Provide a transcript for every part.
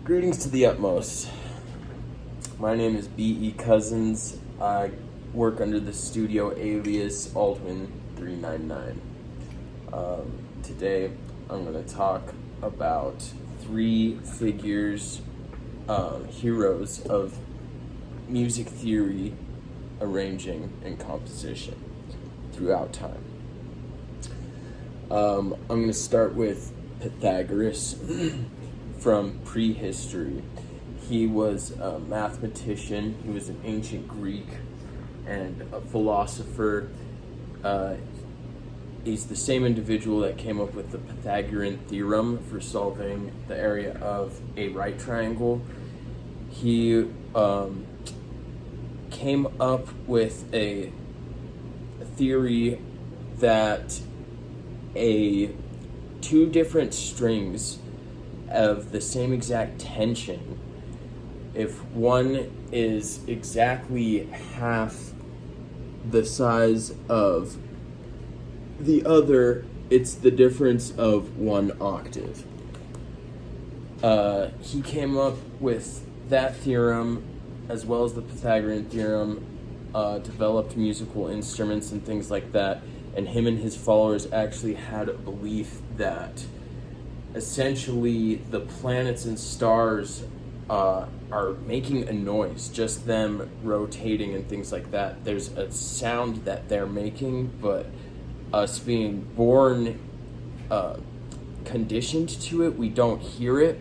Greetings to the utmost. My name is B.E. Cousins. I work under the studio alias Aldwin399. Today I'm going to talk about three figures, heroes of music theory, arranging, and composition throughout time. I'm going to start with Pythagoras from prehistory. He was a mathematician, he was an ancient Greek, and a philosopher. He's the same individual that came up with the Pythagorean theorem for solving the area of a right triangle. He came up with a theory that two different strings of the same exact tension, if one is exactly half the size of the other, it's the difference of one octave. He came up with that theorem as well as the Pythagorean theorem, developed musical instruments and things like that, and him and his followers actually had a belief that essentially the planets and stars are making a noise, just them rotating and things like that. There's a sound that they're making, but us being born conditioned to it, we don't hear it,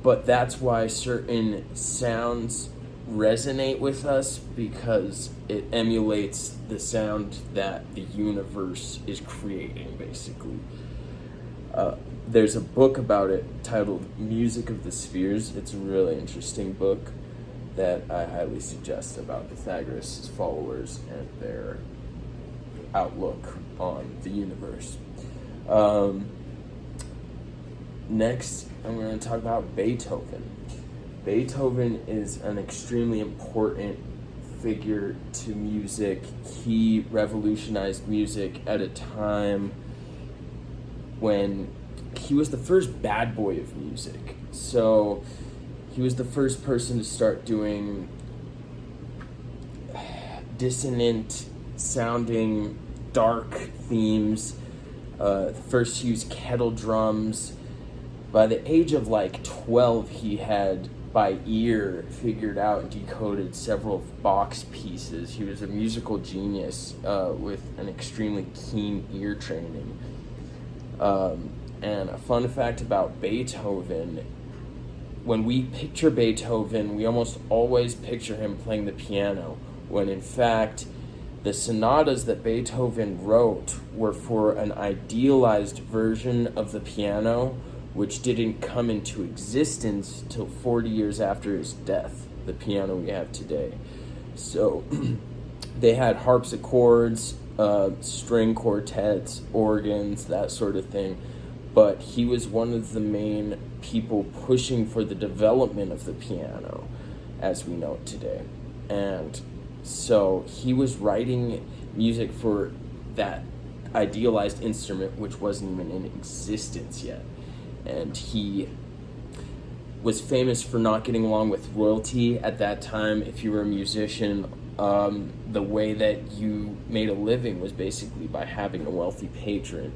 but that's why certain sounds resonate with us, because it emulates the sound that the universe is creating, basically. There's a book about it titled Music of the Spheres. It's a really interesting book that I highly suggest about Pythagoras' followers and their outlook on the universe. Next, I'm going to talk about Beethoven. Beethoven is an extremely important figure to music. He revolutionized music at a time when he was the first bad boy of music. So he was the first person to start doing dissonant sounding dark themes, first to use kettle drums. By the age of 12, he had by ear figured out and decoded several Bach's pieces. He was a musical genius with an extremely keen ear training. And a fun fact about Beethoven, when we picture Beethoven, we almost always picture him playing the piano, when in fact, the sonatas that Beethoven wrote were for an idealized version of the piano, which didn't come into existence till 40 years after his death, the piano we have today. So they had harpsichords, string quartets, organs, that sort of thing. But he was one of the main people pushing for the development of the piano as we know it today. And so he was writing music for that idealized instrument, which wasn't even in existence yet. And he was famous for not getting along with royalty at that time. If you were a musician, the way that you made a living was basically by having a wealthy patron.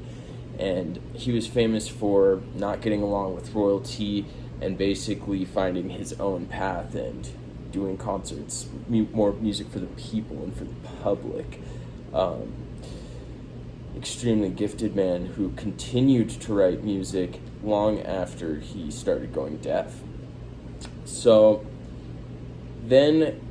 And he was famous for not getting along with royalty and basically finding his own path and doing concerts, more music for the people and for the public. Extremely gifted man who continued to write music long after he started going deaf. So then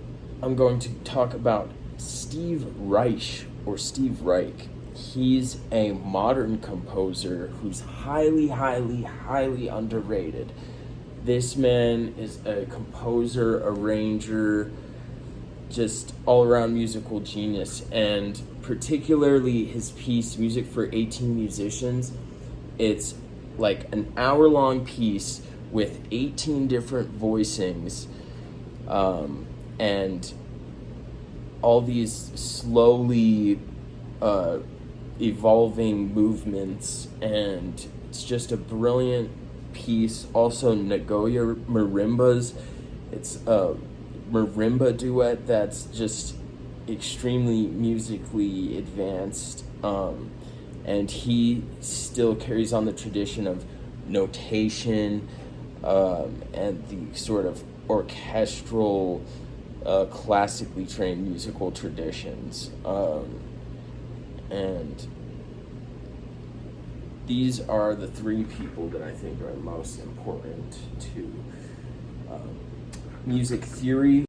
I'm going to talk about Steve Reich, or Steve Reich. He's a modern composer who's highly, highly, highly underrated. This man is a composer, arranger, just all-around musical genius, and particularly his piece, Music for 18 Musicians, it's like an hour-long piece with 18 different voicings, and all these slowly evolving movements, and it's just a brilliant piece. Also, Nagoya marimbas. It's a marimba duet that's just extremely musically advanced, and he still carries on the tradition of notation, and the sort of orchestral, classically trained musical traditions. And these are the three people that I think are most important to music theory.